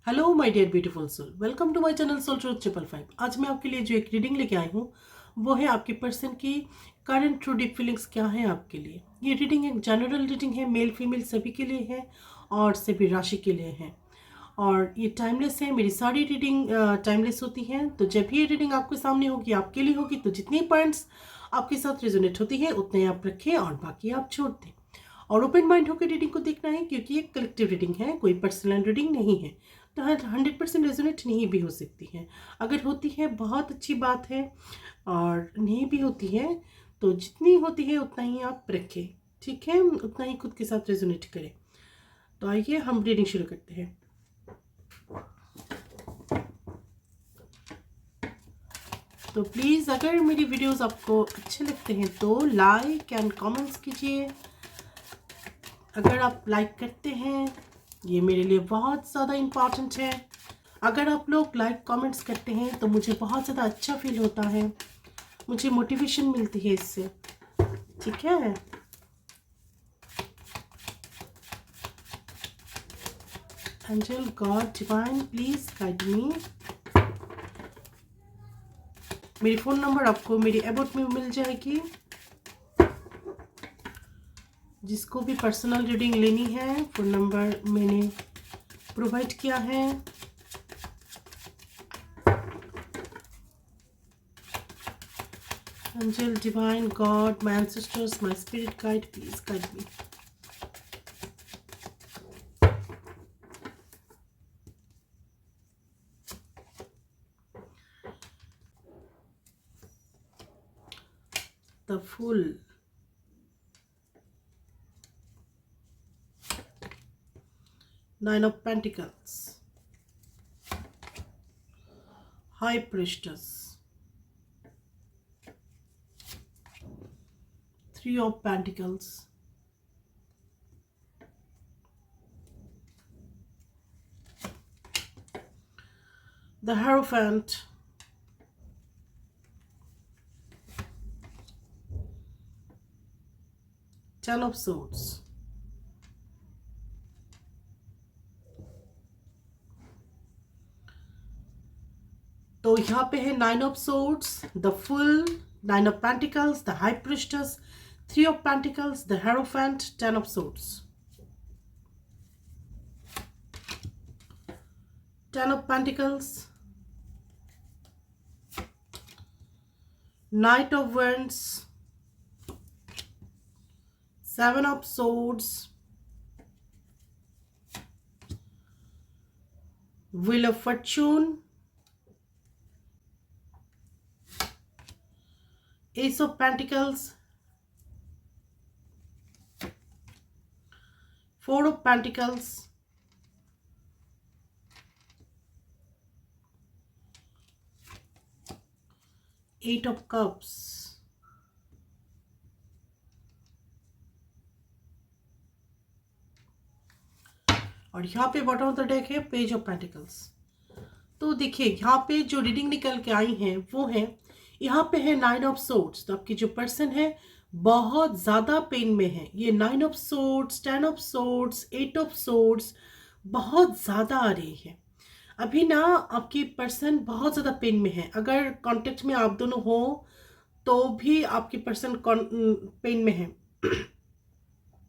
Hello my dear beautiful soul, welcome to my channel soul truth 555। आज मैं आपके लिए जो एक रीडिंग लेके आई हूँ वो है आपके पर्सन की करंट ट्रू डीप फीलिंग्स क्या है आपके लिए। ये रीडिंग एक जनरल रीडिंग है, मेल फीमेल सभी के लिए है और सभी राशि के लिए है और ये टाइमलेस है। मेरी सारी रीडिंग टाइमलेस होती हैं, तो जब भी ये रीडिंग आपके सामने होगी, आपके लिए होगी, तो जितनी पॉइंट्स आपके साथ रेजोनेट होती है उतने आप रखें और बाकी आप छोड़ दें। और ओपन माइंड होकर रीडिंग को देखना है, क्योंकि ये कलेक्टिव रीडिंग है, कोई पर्सनल रीडिंग नहीं है। तो 100% रेजोनेट नहीं भी हो सकती है। अगर होती है बहुत अच्छी बात है, और नहीं भी होती है तो जितनी होती है उतना ही आप रखें, ठीक है, उतना ही खुद के साथ रेजोनेट करें। तो आइए हम रीडिंग शुरू करते हैं। तो प्लीज़ अगर मेरी वीडियोस आपको अच्छे लगते हैं तो लाइक एंड कमेंट्स कीजिए। अगर आप लाइक करते हैं, ये मेरे लिए बहुत ज़्यादा इम्पॉर्टेंट है। अगर आप लोग लाइक कमेंट्स करते हैं तो मुझे बहुत ज़्यादा अच्छा फील होता है, मुझे मोटिवेशन मिलती है इससे, ठीक है। Angel, God, divine, please guide me. मेरी फ़ोन नंबर आपको मेरी अबाउट में मिल जाएगी। जिसको भी पर्सनल रीडिंग लेनी है, फ़ोन नंबर मैंने प्रोवाइड किया है। Angel, divine, God, my ancestors, my spirit guide, please guide me. The Fool. Nine of Pentacles. High Priestess. Three of Pentacles. The Hierophant. Ten of Swords. तो यहाँ पे है nine of swords, the full, nine of pentacles, the high priestess, three of pentacles, the hierophant, ten of swords. Ten of pentacles, night of wands, seven of swords, wheel of fortune, ace of pentacles, four of pentacles, eight of cups, और यहाँ पे bottom of the deck है page of pentacles. तो देखिए यहाँ पे जो reading निकल के आई है वो है, यहाँ पे है नाइन ऑफ सोर्ड्स। तो आपकी जो पर्सन है बहुत ज़्यादा पेन में है। ये nine of swords, ten of swords, eight of swords बहुत ज़्यादा आ रही है। अभी ना आपकी पर्सन बहुत ज़्यादा पेन में है। अगर कांटेक्ट में आप दोनों हो तो भी आपकी पर्सन पेन में है।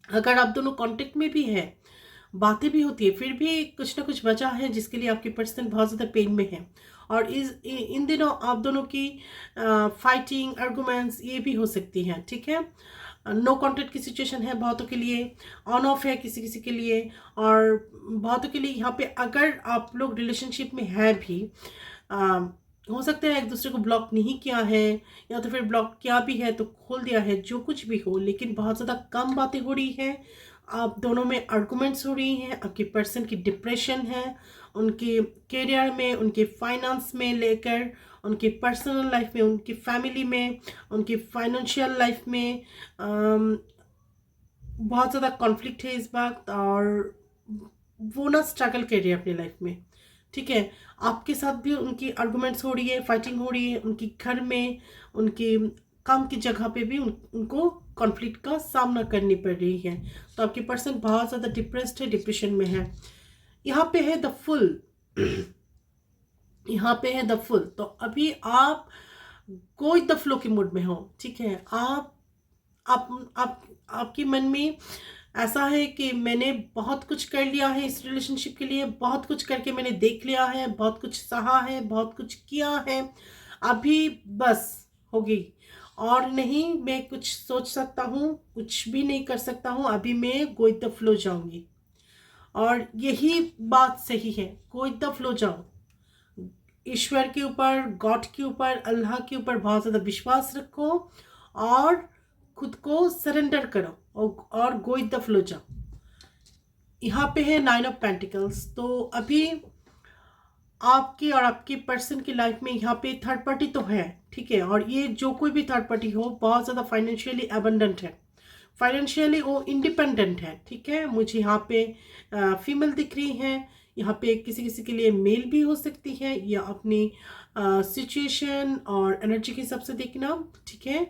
अगर आप दोनों कांटेक्ट में भी है, बातें भी होती है, फिर भी कुछ ना कुछ वजह है जिसके लिए आपकी पर्सन बहुत ज़्यादा पेन में है। और इन दिनों आप दोनों की फाइटिंग, आर्गुमेंट्स ये भी हो सकती हैं, ठीक है। नो कॉन्टेक्ट की सिचुएशन है बहुतों के लिए, ऑन ऑफ है किसी किसी के लिए, और बहुतों के लिए यहाँ पे अगर आप लोग रिलेशनशिप में है भी, हो सकता है एक दूसरे को ब्लॉक नहीं किया है, या तो फिर ब्लॉक किया भी है तो खोल दिया है, जो कुछ भी हो, लेकिन बहुत ज़्यादा कम बातें हो रही है। आप दोनों में आर्गुमेंट्स हो रही हैं। आपके पर्सन की डिप्रेशन है, उनके करियर में, उनके फाइनेंस में लेकर, उनके पर्सनल लाइफ में, उनकी फैमिली में, उनकी फाइनेंशियल लाइफ में बहुत ज़्यादा कॉन्फ्लिक्ट है इस वक्त, और वो ना स्ट्रगल कर रही है अपनी लाइफ में, ठीक है। आपके साथ भी उनकी आर्गुमेंट्स हो रही है, फाइटिंग हो रही है, उनकी घर में, उनके काम की जगह पे भी उनको कॉन्फ्लिक्ट का सामना करनी पड़ रही है। तो आपकी पर्सन बहुत ज़्यादा डिप्रेस्ड है, डिप्रेशन में है। यहाँ पे है द फुल। यहाँ पे है द फुल। तो अभी आप गो विद द फ्लो के मूड में हो, ठीक है। आप आपके मन में ऐसा है कि मैंने बहुत कुछ कर लिया है इस रिलेशनशिप के लिए, बहुत कुछ करके मैंने देख लिया है, बहुत कुछ सहा है, बहुत कुछ किया है, अभी बस हो गई, और नहीं मैं कुछ सोच सकता हूँ, कुछ भी नहीं कर सकता हूँ, अभी मैं गो विद द फ्लो जाऊंगी। और यही बात सही है, गो विद द फ्लो जाओ। ईश्वर के ऊपर, गॉड के ऊपर, अल्लाह के ऊपर बहुत ज़्यादा विश्वास रखो और खुद को सरेंडर करो और गो विद द फ्लो जाओ। यहाँ पे है 9 ऑफ पेंटिकल्स। तो अभी आपकी और आपके पर्सन की लाइफ में यहाँ पे थर्ड पार्टी तो है, ठीक है। और ये जो कोई भी थर्ड पार्टी हो बहुत ज़्यादा फाइनेंशियली अबंडेंट है, फाइनेंशियली वो इंडिपेंडेंट है, ठीक है। मुझे यहाँ पे फीमेल दिख रही है, यहाँ पे किसी किसी के लिए मेल भी हो सकती है, या अपनी सिचुएशन और एनर्जी के हिसाब से देखना, ठीक है।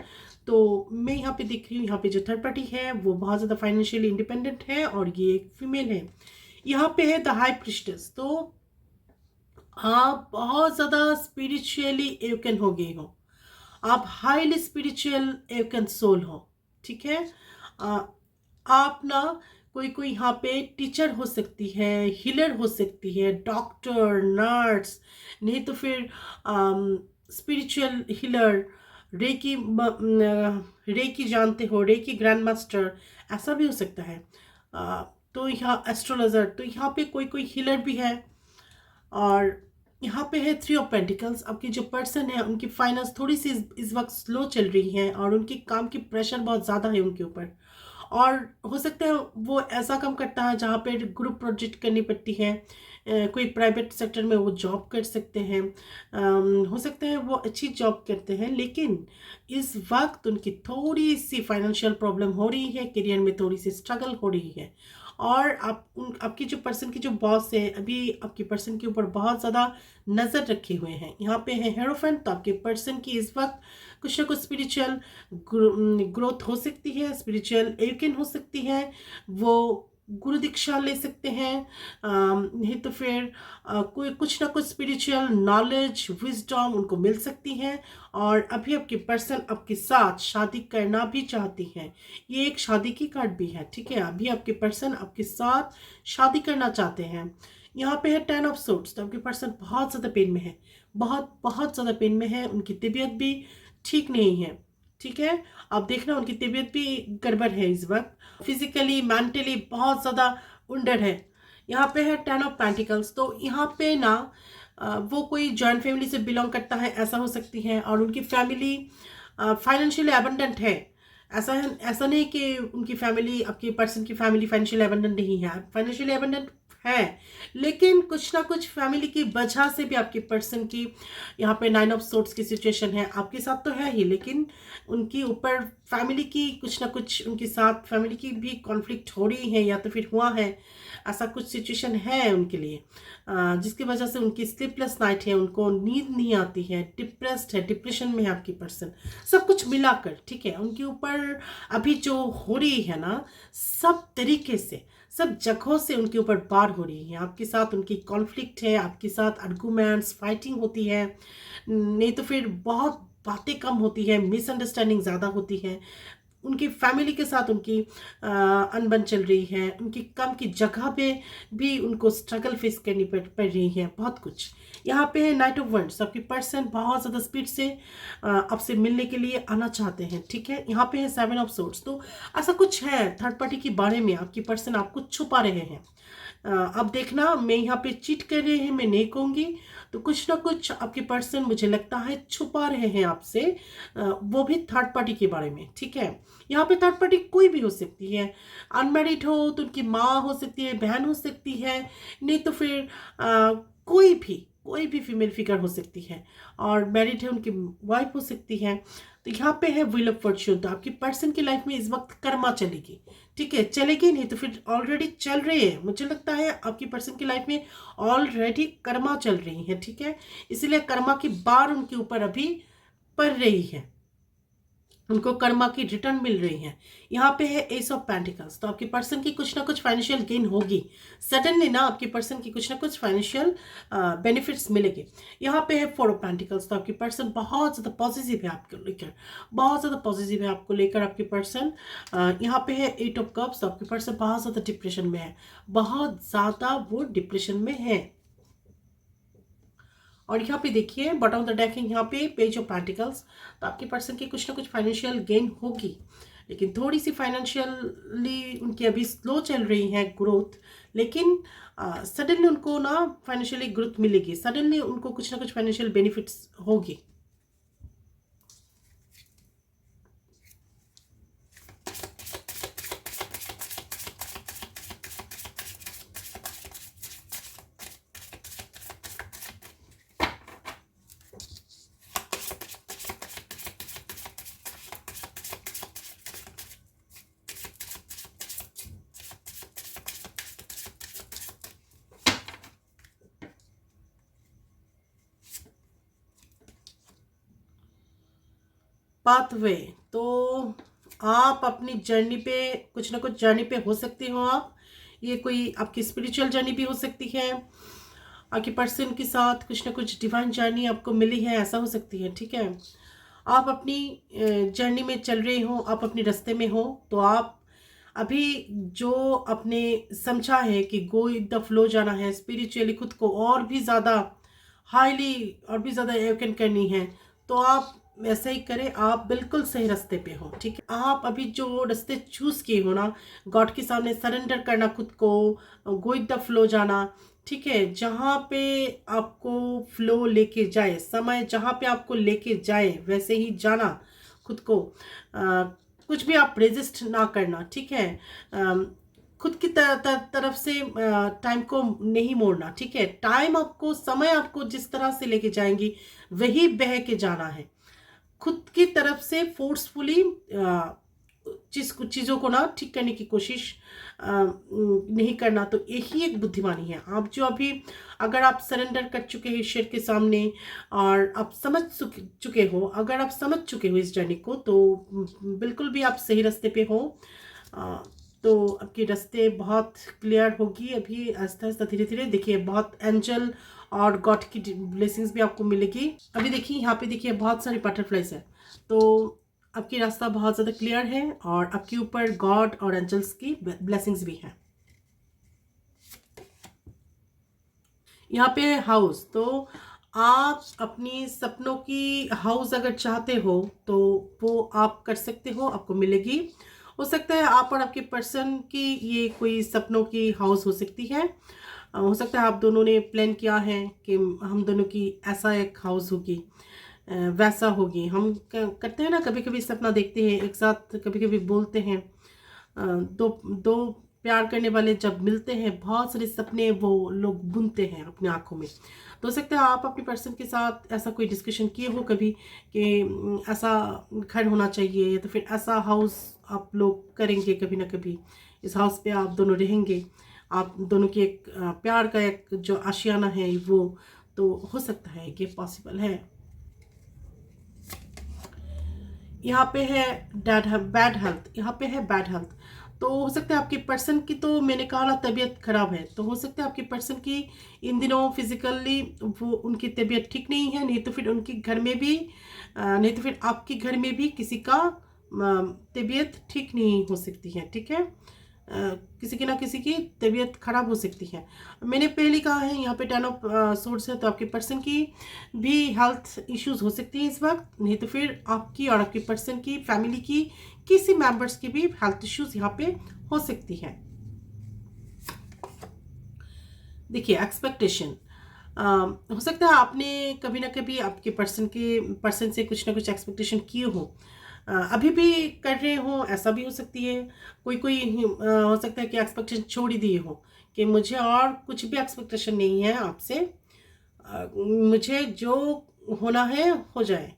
तो मैं यहाँ पे देख रही हूँ, यहाँ पे जो थर्ड पार्टी है वो बहुत ज़्यादा फाइनेंशियली इंडिपेंडेंट है और ये एक फीमेल है। यहाँ पे है द हाई प्रिस्टेस। तो आप बहुत ज़्यादा स्पिरिचुअली एवकन हो गए हो, आप हाईली स्पिरिचुअल एवकन सोल हो, ठीक है। आप ना कोई कोई यहाँ पे टीचर हो सकती है, हीलर हो सकती है, डॉक्टर, नर्स, नहीं तो फिर स्पिरिचुअल हीलर, रेकी, रेकी जानते हो, रेकी ग्रैंड मास्टर, ऐसा भी हो सकता है। तो यहाँ एस्ट्रोलॉजर, तो यहाँ पे कोई कोई हीलर भी है। और यहाँ पे है 3 ऑफ पेंटिकल्स। आपकी जो पर्सन है उनकी फाइनेंस थोड़ी सी इस वक्त स्लो चल रही है और उनकी काम की प्रेशर बहुत ज़्यादा है उनके ऊपर। और हो सकता है वो ऐसा काम करता है जहाँ पे ग्रुप प्रोजेक्ट करनी पड़ती है, कोई प्राइवेट सेक्टर में वो जॉब कर सकते हैं, हो सकता है वो अच्छी जॉब करते हैं, लेकिन इस वक्त उनकी थोड़ी सी फाइनेंशियल प्रॉब्लम हो रही है, करियर में थोड़ी सी स्ट्रगल हो रही है। और आपकी जो पर्सन की जो बॉस है अभी आपके पर्सन के ऊपर बहुत ज़्यादा नज़र रखे हुए हैं। यहाँ पे है हेरोफेंट। तो आपके पर्सन की इस वक्त कुछ ना कुछ स्पिरिचुअल ग्रोथ हो सकती है, स्पिरिचुअल एवकेन हो सकती है, वो गुरु दीक्षा ले सकते हैं, नहीं तो फिर कोई कुछ ना कुछ स्पिरिचुअल नॉलेज, विजडम उनको मिल सकती है। और अभी आपके पर्सन आपके साथ शादी करना भी चाहती हैं, ये एक शादी की कार्ड भी है, ठीक है। अभी आपके पर्सन आपके साथ शादी करना चाहते हैं। यहाँ पे है 10 ऑफ सोर्ड्स। तो आपके पर्सन बहुत ज़्यादा पेन में है, बहुत बहुत ज़्यादा पेन में है, उनकी तबीयत भी ठीक नहीं है, ठीक है। आप देखना उनकी तबीयत भी गड़बड़ है इस वक्त, फिजिकली मेंटली बहुत ज़्यादा उंडर है। यहाँ पे है 10 ऑफ पेंटिकल्स। तो यहाँ पे ना वो कोई जॉइंट फैमिली से बिलोंग करता है, ऐसा हो सकती है, और उनकी फैमिली फाइनेंशियली एबंडेंट है। ऐसा नहीं कि उनकी फैमिली, आपकी पर्सन की फैमिली फाइनेंशियली एबंडेंट नहीं है, फाइनेंशियली एबंडेंट है, लेकिन कुछ ना कुछ फैमिली की वजह से भी आपके पर्सन की यहाँ पे 9 ऑफ सोर्ड्स की सिचुएशन है। आपके साथ तो है ही, लेकिन उनकी ऊपर फैमिली की कुछ ना कुछ, उनके साथ फैमिली की भी कॉन्फ्लिक्ट हो रही है या तो फिर हुआ है, ऐसा कुछ सिचुएशन है उनके लिए, जिसकी वजह से उनकी स्लीपलेस नाइट है, उनको नींद नहीं आती है, डिप्रेस्ड है, डिप्रेशन में है आपकी पर्सन, सब कुछ मिलाकर, ठीक है। उनके ऊपर अभी जो हो रही है ना, सब तरीके से, सब जगहों से उनके ऊपर बार हो रही है। आपके साथ उनकी कॉन्फ्लिक्ट है, आपके साथ आर्गूमेंट्स, फाइटिंग होती है, नहीं तो फिर बहुत बातें कम होती है, मिसअंडरस्टैंडिंग ज़्यादा होती है, उनकी फैमिली के साथ उनकी अनबन चल रही है, उनकी काम की जगह पे भी उनको स्ट्रगल फेस करनी पड़ रही है, बहुत कुछ। यहाँ पे है नाइट ऑफ वंड्स। आपकी पर्सन बहुत ज़्यादा स्पीड से आपसे मिलने के लिए आना चाहते हैं, ठीक है। यहाँ पे है 7 ऑफ सोर्ड्स। तो ऐसा कुछ है थर्ड पार्टी के बारे में, आपकी पर्सन आपको छुपा रहे हैं। अब देखना, मैं यहाँ पे चीट कर रहे हैं मैं नहीं कहूँगी, तो कुछ ना कुछ आपके पर्सन मुझे लगता है छुपा रहे हैं आपसे, वो भी थर्ड पार्टी के बारे में, ठीक है। यहाँ पे थर्ड पार्टी कोई भी हो सकती है, अनमैरिड हो तो उनकी माँ हो सकती है, बहन हो सकती है, नहीं तो फिर कोई भी फीमेल फिगर हो सकती है, और मैरिड है उनकी वाइफ हो सकती है। तो यहाँ पे है व्हील ऑफ फॉर्च्यून। तो आपकी पर्सन की लाइफ में इस वक्त कर्मा चलेगी, ठीक है, चलेगी नहीं तो फिर ऑलरेडी चल रही है, मुझे लगता है आपकी पर्सन की लाइफ में ऑलरेडी कर्मा चल रही है, ठीक है। इसीलिए कर्मा की बार उनके ऊपर अभी पड़ रही है। उनको कर्मा की रिटर्न मिल रही है। यहाँ पे है एस ऑफ पेंटिकल्स, तो आपकी पर्सन की कुछ ना कुछ फाइनेंशियल गेन होगी। सडनली ना आपकी पर्सन की कुछ ना कुछ फाइनेंशियल बेनिफिट्स मिलेंगे। यहाँ पे है फोर ऑफ पेंटिकल्स, तो आपकी पर्सन बहुत ज़्यादा पॉजिटिव है आपको लेकर, बहुत ज़्यादा पॉजिटिव है आपको लेकर आपकी पर्सन। यहाँ पे है एट ऑफ कप्स, तो आपकी पर्सन बहुत ज़्यादा डिप्रेशन में है, बहुत ज़्यादा वो डिप्रेशन में है। और यहाँ पे देखिए बॉटम ऑफ द डेक है यहाँ पे पेज ऑफ पेंटिकल्स, तो आपके पर्सन की कुछ ना कुछ फाइनेंशियल गेन होगी, लेकिन थोड़ी सी फाइनेंशियली उनकी अभी स्लो चल रही है ग्रोथ, लेकिन सडनली उनको ना फाइनेंशियली ग्रोथ मिलेगी, सडनली उनको कुछ ना कुछ फाइनेंशियल बेनिफिट्स होगी। पाथवे, तो आप अपनी जर्नी पे कुछ ना कुछ जर्नी पे हो सकते हो आप, ये कोई आपकी स्पिरिचुअल जर्नी भी हो सकती है, आपके पर्सन के साथ कुछ ना कुछ डिवाइन जर्नी आपको मिली है, ऐसा हो सकती है। ठीक है, आप अपनी जर्नी में चल रहे हो, आप अपने रास्ते में हो, तो आप अभी जो आपने समझा है कि गो विद द फ्लो जाना है, स्पिरिचुअली खुद को और भी ज़्यादा हाईली और भी ज़्यादा एवकन करनी है, तो आप वैसे ही करें, आप बिल्कुल सही रास्ते पे हो। ठीक है, आप अभी जो रास्ते चूज किए हो ना, गॉड के सामने सरेंडर करना खुद को, गो विद द फ्लो जाना, ठीक है, जहाँ पे आपको फ्लो लेके जाए, समय जहाँ पे आपको लेके जाए वैसे ही जाना खुद को, कुछ भी आप रेजिस्ट ना करना। ठीक है, खुद की तरफ से टाइम को नहीं मोड़ना। ठीक है, टाइम आपको, समय आपको जिस तरह से लेके जाएंगी वही बह के जाना है, खुद की तरफ से फोर्सफुली चीज़ों को ना ठीक करने की कोशिश नहीं करना, तो यही एक बुद्धिमानी है। आप जो अभी अगर आप सरेंडर कर चुके हैं ईश्वर के सामने और आप समझ चुके हो, अगर आप समझ चुके हो इस जर्नी को, तो बिल्कुल भी आप सही रास्ते पे हो। तो आपके रास्ते बहुत क्लियर होगी अभी आस्ते आस्ते धीरे धीरे। देखिए बहुत एंजल और गॉड की ब्लेसिंग्स भी आपको मिलेगी। अभी देखिए यहाँ पे देखिए बहुत सारी बटरफ्लाइज है, तो आपकी रास्ता बहुत ज़्यादा क्लियर है और आपके ऊपर गॉड और एंजल्स की ब्लेसिंग्स भी हैं। यहाँ पे है हाउस, तो आप अपनी सपनों की हाउस अगर चाहते हो तो वो आप कर सकते हो, आपको मिलेगी। हो सकता है आप और आपके पर्सन की ये कोई सपनों की हाउस हो सकती है। हो सकता है आप दोनों ने प्लान किया है कि हम दोनों की ऐसा एक हाउस होगी, वैसा होगी। हम करते हैं ना, कभी कभी सपना देखते हैं एक साथ, कभी कभी बोलते हैं, दो दो प्यार करने वाले जब मिलते हैं बहुत सारे सपने वो लोग बुनते हैं अपनी आंखों में। तो हो सकता है आप अपने पर्सन के साथ ऐसा कोई डिस्कशन किए हो कभी कि ऐसा घर होना चाहिए, या तो फिर ऐसा हाउस आप लोग करेंगे कभी ना कभी, इस हाउस पे आप दोनों रहेंगे, आप दोनों की एक प्यार का एक जो आशियाना है वो, तो हो सकता है कि पॉसिबल है। यहाँ पे है बैड हेल्थ, यहाँ पे है बैड हेल्थ, तो हो सकता है आपके पर्सन की, तो मैंने कहा ना तबीयत खराब है, तो हो सकता है आपके पर्सन की इन दिनों फिजिकली वो उनकी तबीयत ठीक नहीं है, नहीं तो फिर उनके घर में भी नहीं तो फिर आपके घर में भी किसी का तबीयत ठीक नहीं हो सकती है। ठीक है, किसी की ना किसी की तबीयत खराब हो सकती है। मैंने पहले कहा है यहाँ पे 10 ऑफ सोर्स है, तो आपके पर्सन की भी हेल्थ इश्यूज हो सकती है इस वक्त, नहीं तो फिर आपकी और आपके पर्सन की फैमिली की किसी मेंबर्स की भी हेल्थ इश्यूज यहाँ पे हो सकती है। देखिए एक्सपेक्टेशन, हो सकता है आपने कभी ना कभी आपके पर्सन से कुछ ना कुछ एक्सपेक्टेशन किए हो, अभी भी कर रहे हो, ऐसा भी हो सकती है। कोई कोई हो सकता है कि एक्सपेक्टेशन छोड़ ही दिए हो कि मुझे और कुछ भी एक्सपेक्टेशन नहीं है आपसे, मुझे जो होना है हो जाए।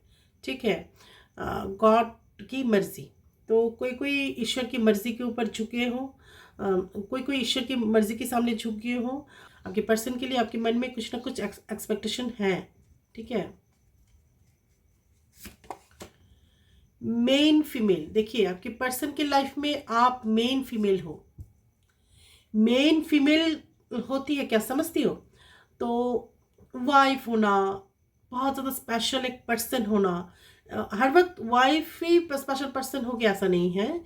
ठीक है, गॉड की मर्जी, तो कोई कोई ईश्वर की मर्जी के ऊपर झुके हो, कोई कोई ईश्वर की मर्जी के सामने झुक गए हो। आपके पर्सन के लिए आपके मन में कुछ ना कुछ एक्सपेक्टेशन है। ठीक है, मेन फीमेल, देखिए आपके पर्सन की लाइफ में आप मेन फीमेल हो। मेन फीमेल होती है क्या, समझती हो? तो वाइफ होना, बहुत ज़्यादा स्पेशल एक पर्सन होना, हर वक्त वाइफ ही स्पेशल पर्सन हो गया ऐसा नहीं है।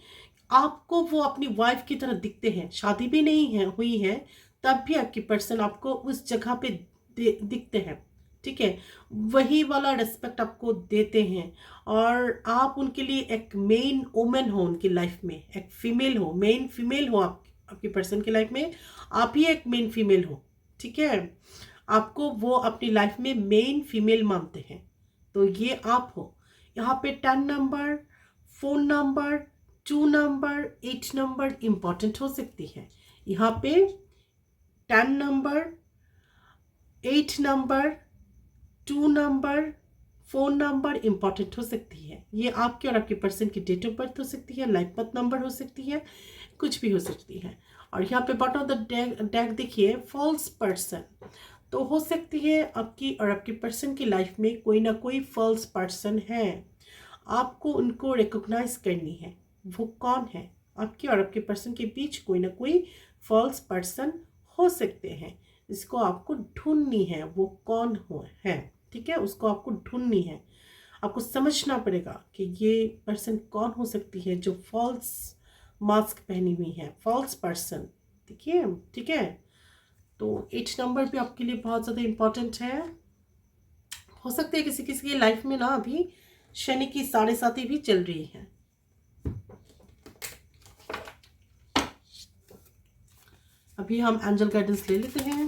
आपको वो अपनी वाइफ की तरह दिखते हैं, शादी भी नहीं है हुई है तब भी आपकी पर्सन आपको उस जगह पे दिखते हैं, ठीक है? वही वाला रिस्पेक्ट आपको देते हैं और आप उनके लिए एक मेन वुमेन हो उनकी लाइफ में, एक फीमेल हो, मेन फीमेल हो आप आपकी पर्सन की लाइफ में। आप ही एक मेन फीमेल हो, ठीक है? आपको वो अपनी लाइफ में मेन फीमेल मानते हैं, तो ये आप हो। यहाँ पे 10 number, 4 number, 2 number, 8 number important हो सकती है। यहाँ पे 10 number, 8 number, 2 number, 4 number important हो सकती है। ये आपके और आपके पर्सन की डेट ऑफ बर्थ हो सकती है, लाइफ पाथ नंबर हो सकती है, कुछ भी हो सकती है। और यहाँ पे बॉटम ऑफ द डेक देखिए फॉल्स पर्सन, तो हो सकती है आपकी और आपके पर्सन की लाइफ में कोई ना कोई फॉल्स पर्सन है। आपको उनको रिकॉग्नाइज करनी है, वो कौन है। आपके और आपके पर्सन के बीच कोई ना कोई फॉल्स पर्सन हो सकते हैं, इसको आपको ढूंढनी है, वो कौन हो है, ठीक है? उसको आपको ढूंढनी है, आपको समझना पड़ेगा कि ये पर्सन कौन हो सकती है जो फॉल्स मास्क पहनी हुई है, फॉल्स पर्सन, देखिए, ठीक है? तो 8 नंबर भी आपके लिए बहुत ज़्यादा इम्पोर्टेंट है। हो सकता है किसी किसी की लाइफ में ना अभी शनि की 7.5 भी चल रही है। अभी हम एंजल गाइडेंस ले लेते हैं।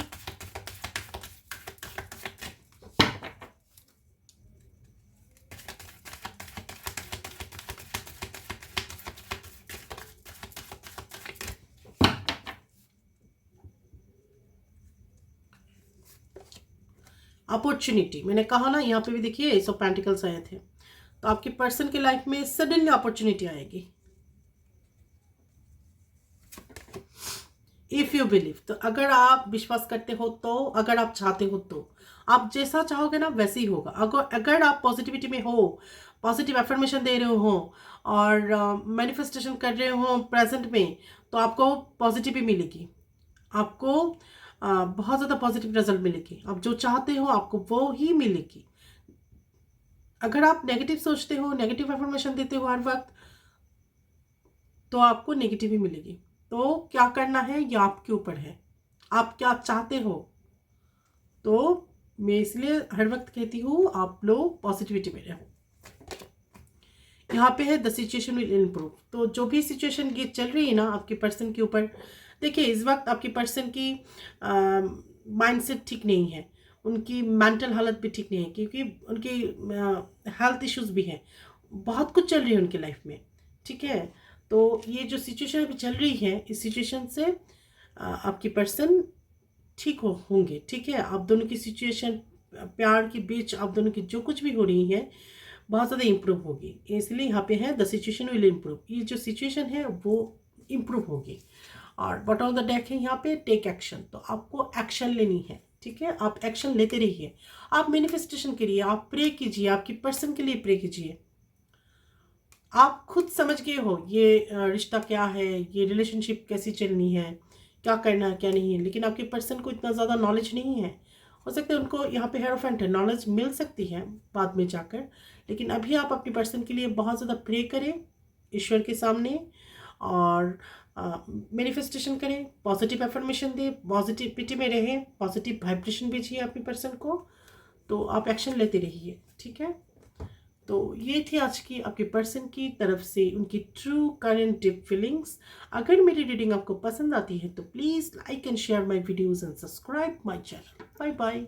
अपॉर्चुनिटी, मैंने कहा ना, यहाँ पे भी देखिए एस ऑफ पेंटिकल्स आए थे, तो आपके पर्सन की लाइफ में सडनली अपॉर्चुनिटी आएगी। इफ़ यू बिलीव, तो अगर आप विश्वास करते हो, तो अगर आप चाहते हो, तो आप जैसा चाहोगे ना वैसे ही होगा। अगर आप पॉजिटिविटी में हो, पॉजिटिव एफर्मेशन दे रहे हो और मैनिफेस्टेशन कर रहे हो प्रेजेंट में, तो आपको पॉजिटिव ही मिलेगी, आपको बहुत ज़्यादा पॉजिटिव रिजल्ट मिलेगी। आप जो चाहते हो आपको वो ही मिलेगी। अगर आप नेगेटिव सोचते हो, नेगेटिव एफर्मेशन देते हो हर वक्त, तो आपको नेगेटिव ही मिलेगी। तो क्या करना है ये आपके ऊपर है, आप क्या चाहते हो। तो मैं इसलिए हर वक्त कहती हूँ आप लोग पॉजिटिविटी में रहो। यहाँ पे है द सिचुएशन विल इम्प्रूव, तो जो भी सिचुएशन ये चल रही है ना आपके पर्सन के ऊपर, देखिए इस वक्त आपके पर्सन की माइंडसेट ठीक नहीं है, उनकी मेंटल हालत भी ठीक नहीं है, क्योंकि उनकी हेल्थ इश्यूज भी हैं, बहुत कुछ चल रही है उनकी लाइफ में, ठीक है? तो ये जो सिचुएशन अभी चल रही है, इस सिचुएशन से आपकी पर्सन ठीक होंगे, ठीक है? आप दोनों की सिचुएशन, प्यार के बीच आप दोनों की जो कुछ भी हो रही है बहुत ज़्यादा इम्प्रूव होगी, इसलिए यहाँ पे है द सिचुएशन विल इम्प्रूव, ये जो सिचुएशन है वो इम्प्रूव होगी। और बॉटम ऑफ द डेक है यहाँ पे टेक एक्शन, तो आपको एक्शन लेनी है, ठीक है? आप एक्शन लेते रहिए, आप मैनिफेस्टेशन करिए, आप प्रे कीजिए, आपकी पर्सन के लिए प्रे कीजिए। आप खुद समझ गए हो ये रिश्ता क्या है, ये रिलेशनशिप कैसी चलनी है, क्या करना है क्या नहीं है, लेकिन आपके पर्सन को इतना ज़्यादा नॉलेज नहीं है। हो सकता है उनको यहाँ पे हेरोफेंट है, नॉलेज मिल सकती है बाद में जाकर, लेकिन अभी आप अपने पर्सन के लिए बहुत ज़्यादा प्रे करें ईश्वर के सामने और मैनिफेस्टेशन करें, पॉजिटिव एफर्मेशन दें, पॉजिटिविटी में रहें, पॉजिटिव वाइब्रेशन भेजिए अपने पर्सन को, तो आप एक्शन लेते रहिए, ठीक है? तो ये थी आज की आपके पर्सन की तरफ से उनकी ट्रू करंट डीप फीलिंग्स। अगर मेरी रीडिंग आपको पसंद आती है तो please like and share my videos and subscribe my channel. Bye bye.